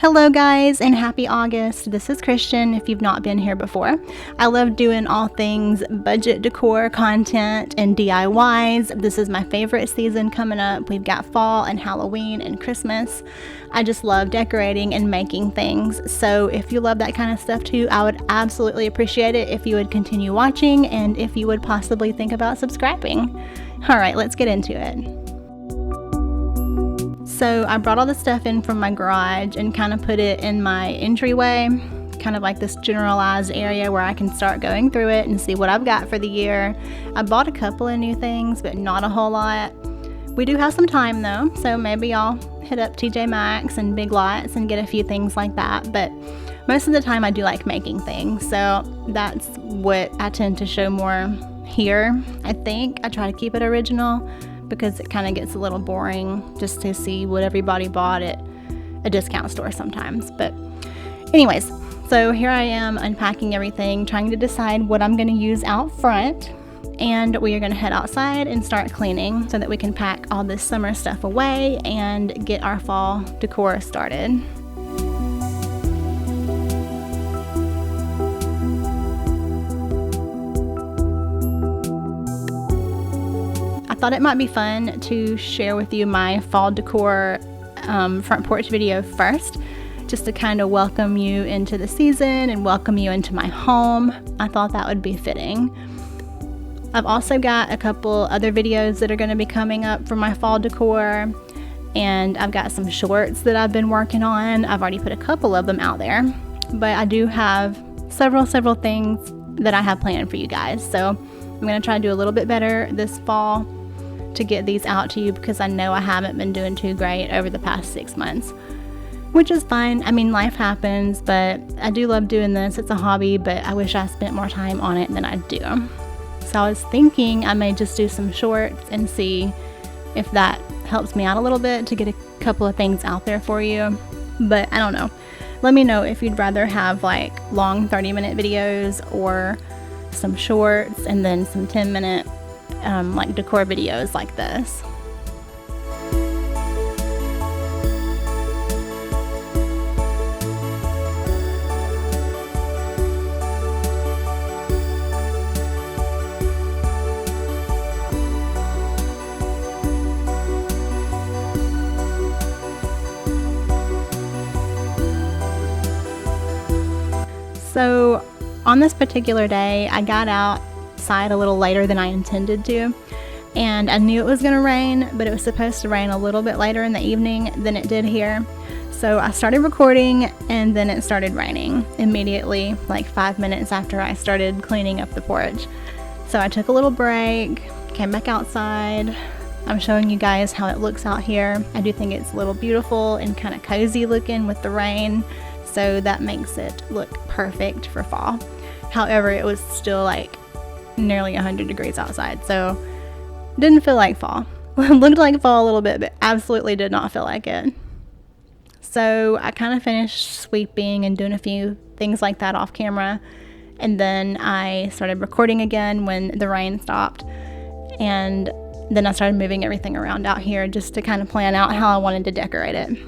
Hello guys and happy August. This is Christian if you've not been here before. I love doing all things budget decor content and DIYs. This is my favorite season coming up. We've got fall and Halloween and Christmas. I just love decorating and making things. So if you love that kind of stuff too, I would absolutely appreciate it if you would continue watching and if you would possibly think about subscribing. All right, let's get into it. So I brought all the stuff in from my garage and kind of put it in my entryway, kind of like this generalized area where I can start going through it and see what I've got for the year. I bought a couple of new things, but not a whole lot. We do have some time though, so maybe I'll hit up TJ Maxx and Big Lots and get a few things like that. But most of the time I do like making things, so that's what I tend to show more here. I think I try to keep it original, because it kind of gets a little boring just to see what everybody bought at a discount store sometimes. But anyways, so here I am unpacking everything, trying to decide what I'm going to use out front, and we are going to head outside and start cleaning so that we can pack all this summer stuff away and get our fall decor started. I thought it might be fun to share with you my fall decor front porch video first, just to kind of welcome you into the season and welcome you into my home. I thought that would be fitting. I've also got a couple other videos that are going to be coming up for my fall decor, and I've got some shorts that I've been working on. I've already put a couple of them out there, but I do have several things that I have planned for you guys. So I'm going to try to do a little bit better this fall to get these out to you, because I know I haven't been doing too great over the past 6 months, which is fine. I mean, life happens, but I do love doing this. It's a hobby, but I wish I spent more time on it than I do. So I was thinking I may just do some shorts and see if that helps me out a little bit to get a couple of things out there for you. But I don't know. Let me know if you'd rather have like long 30-minute videos or some shorts and then some 10-minute like decor videos like this. So on this particular day, I got outside a little later than I intended to, and I knew it was going to rain, but it was supposed to rain a little bit later in the evening than it did here. So I started recording, and then it started raining immediately, like 5 minutes after I started cleaning up the porch. So I took a little break, came back outside. I'm showing you guys how it looks out here. I do think it's a little beautiful and kind of cozy looking with the rain, so that makes it look perfect for fall. However, it was still like nearly 100 degrees outside, so didn't feel like fall. Looked like fall a little bit, but absolutely did not feel like it. So I kind of finished sweeping and doing a few things like that off camera, and then I started recording again when the rain stopped, and then I started moving everything around out here just to kind of plan out how I wanted to decorate it.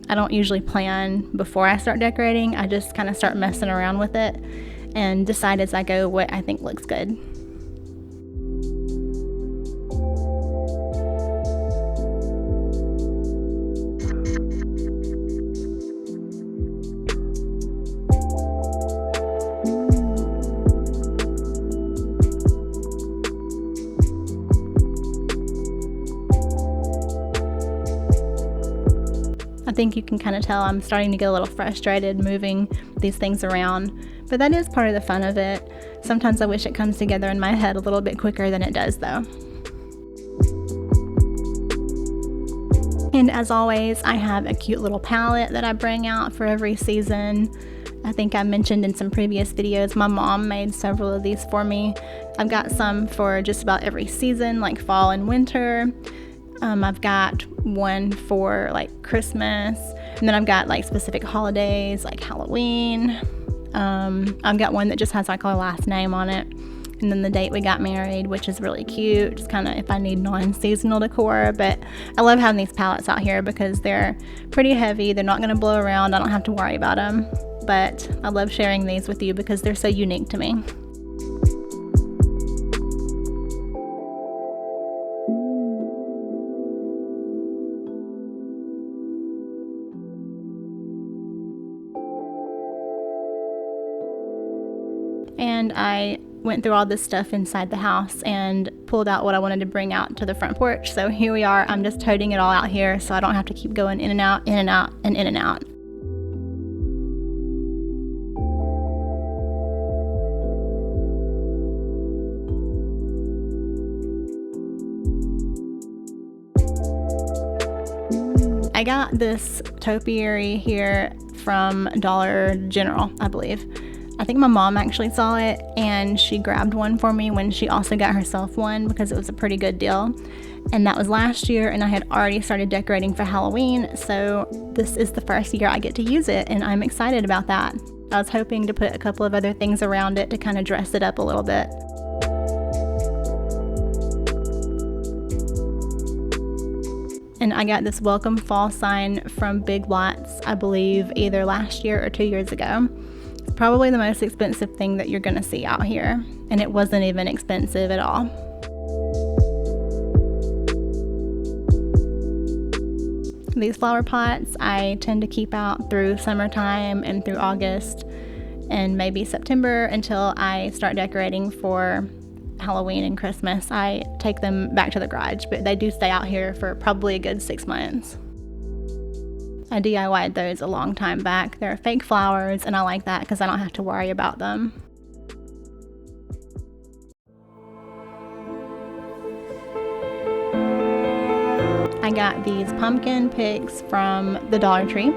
I don't usually plan before I start decorating. I just kind of start messing around with it and decide as I go what I think looks good. I think you can kind of tell I'm starting to get a little frustrated moving these things around, but that is part of the fun of it. Sometimes I wish it comes together in my head a little bit quicker than it does though. And as always, I have a cute little palette that I bring out for every season. I think I mentioned in some previous videos, my mom made several of these for me. I've got some for just about every season, like fall and winter. I've got one for like Christmas, and then I've got like specific holidays like Halloween. I've got one that just has like our last name on it, And then the date we got married, which is really cute, just kind of if I need non-seasonal decor. But I love having these palettes out here because they're pretty heavy. They're not going to blow around. I don't have to worry about them. But I love sharing these with you because they're so unique to me. And I went through all this stuff inside the house and pulled out what I wanted to bring out to the front porch. So here we are. I'm just toting it all out here so I don't have to keep going in and out, in and out, and in and out. I got this topiary here from Dollar General, I believe. I think my mom actually saw it and she grabbed one for me when she also got herself one because it was a pretty good deal. And that was last year, and I had already started decorating for Halloween, so this is the first year I get to use it, and I'm excited about that. I was hoping to put a couple of other things around it to kind of dress it up a little bit. And I got this welcome fall sign from Big Lots, I believe either last year or 2 years ago. It's probably the most expensive thing that you're gonna see out here, and it wasn't even expensive at all. These flower pots I tend to keep out through summertime and through August and maybe September until I start decorating for Halloween and Christmas. I take them back to the garage, but they do stay out here for probably a good 6 months. I DIY'd those a long time back. They're fake flowers, and I like that because I don't have to worry about them. I got these pumpkin picks from the Dollar Tree,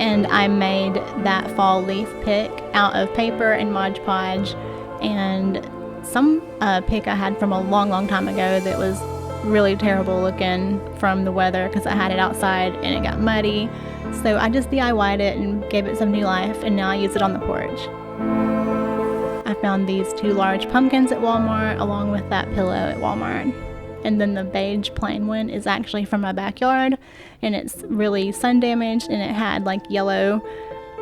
and I made that fall leaf pick out of paper and Mod Podge and some pick I had from a long time ago that was really terrible looking from the weather because I had it outside and it got muddy. So I just DIY'd it and gave it some new life, and now I use it on the porch. I found these 2 large pumpkins at Walmart along with that pillow at Walmart. And then the beige plain one is actually from my backyard, and it's really sun damaged, and it had like yellow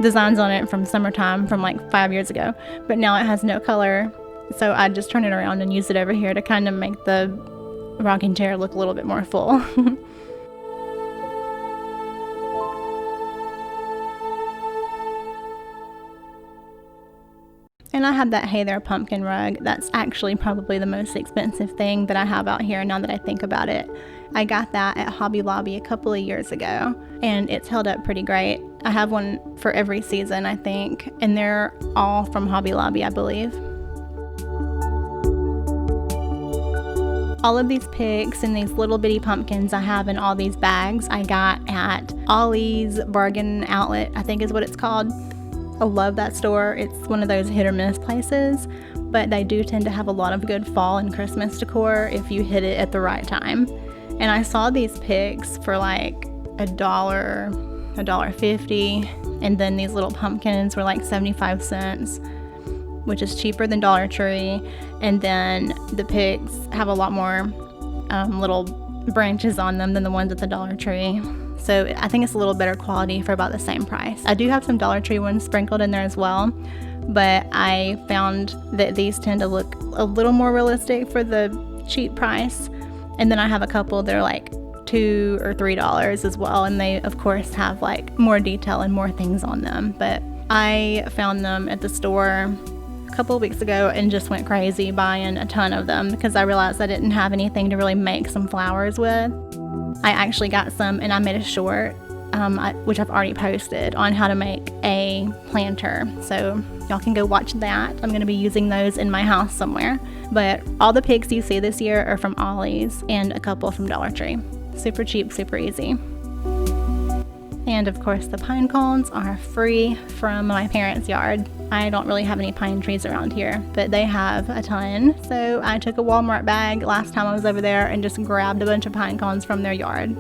designs on it from summertime from like 5 years ago, but now it has no color. So I just turn it around and use it over here to kind of make the rocking chair look a little bit more full. And I have that Hey There pumpkin rug. That's actually probably the most expensive thing that I have out here now that I think about it. I got that at Hobby Lobby a couple of years ago, and it's held up pretty great. I have one for every season, I think, and they're all from Hobby Lobby, I believe. All of these picks and these little bitty pumpkins I have in all these bags I got at Ollie's Bargain Outlet, I think is what it's called. I love that store. It's one of those hit or miss places, but they do tend to have a lot of good fall and Christmas decor if you hit it at the right time. And I saw these picks for like $1, $1.50, and then these little pumpkins were like 75 cents, which is cheaper than Dollar Tree. And then the picks have a lot more little branches on them than the ones at the Dollar Tree. So I think it's a little better quality for about the same price. I do have some Dollar Tree ones sprinkled in there as well, but I found that these tend to look a little more realistic for the cheap price. And then I have a couple that are like $2 or $3 as well, and they of course have like more detail and more things on them. But I found them at the store a couple of weeks ago and just went crazy buying a ton of them because I realized I didn't have anything to really make some flowers with. I actually got some, and I made a short, which I've already posted, on how to make a planter. So y'all can go watch that. I'm going to be using those in my house somewhere. But all the picks you see this year are from Ollie's and a couple from Dollar Tree. Super cheap, super easy. And of course the pine cones are free from my parents' yard. I don't really have any pine trees around here, but they have a ton. So I took a Walmart bag last time I was over there and just grabbed a bunch of pine cones from their yard.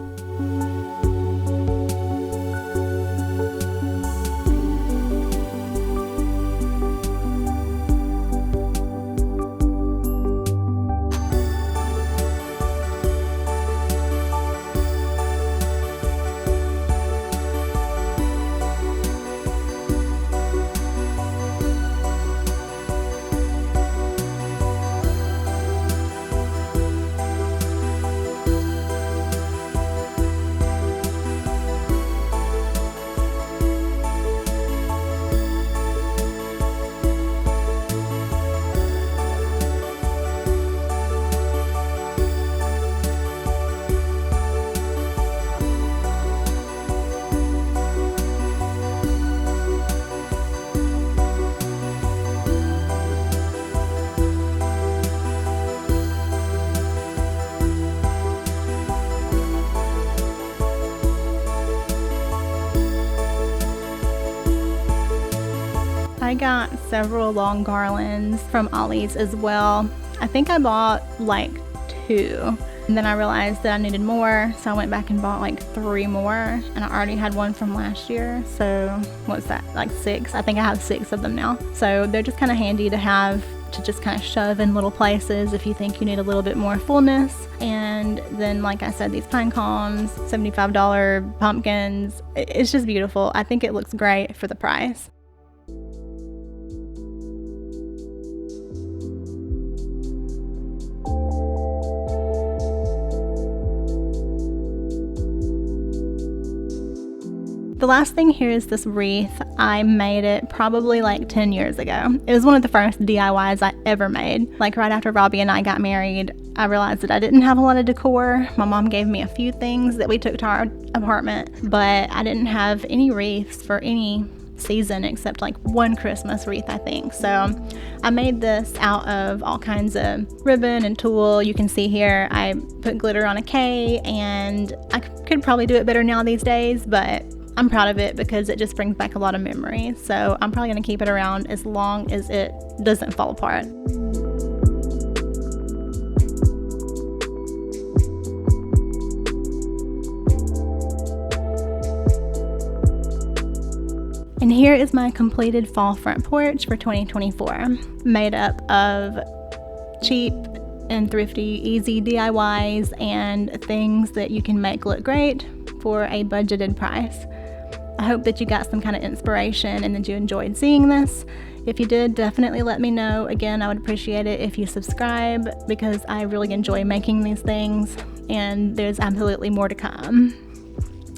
I got several long garlands from Ollie's as well. I think I bought like 2. And then I realized that I needed more, so I went back and bought like 3 more, and I already had one from last year, so what's that, like 6? I think I have 6 of them now. So they're just kind of handy to have to just kind of shove in little places if you think you need a little bit more fullness. And then, like I said, these pine cones, $75 pumpkins, it's just beautiful. I think it looks great for the price. The last thing here is this wreath. I made it probably like 10 years ago. It was one of the first DIYs I ever made. Like right after Robbie and I got married, I realized that I didn't have a lot of decor. My mom gave me a few things that we took to our apartment, but I didn't have any wreaths for any season except like one Christmas wreath, I think. So I made this out of all kinds of ribbon and tulle. You can see here I put glitter on a K, and I could probably do it better now these days, but I'm proud of it because it just brings back a lot of memories. So I'm probably going to keep it around as long as it doesn't fall apart. And here is my completed fall front porch for 2024, made up of cheap and thrifty, easy DIYs and things that you can make look great for a budgeted price. I hope that you got some kind of inspiration and that you enjoyed seeing this. If you did, definitely let me know. Again, I would appreciate it if you subscribe because I really enjoy making these things, and there's absolutely more to come.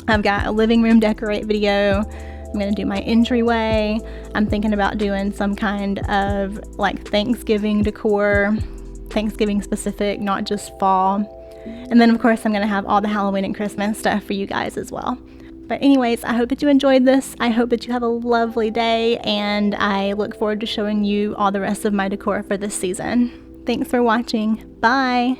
I've got a living room decorate video. I'm going to do my entryway. I'm thinking about doing some kind of like Thanksgiving decor, Thanksgiving specific, not just fall. And then of course I'm going to have all the Halloween and Christmas stuff for you guys as well. But anyways, I hope that you enjoyed this. I hope that you have a lovely day, and I look forward to showing you all the rest of my decor for this season. Thanks for watching. Bye!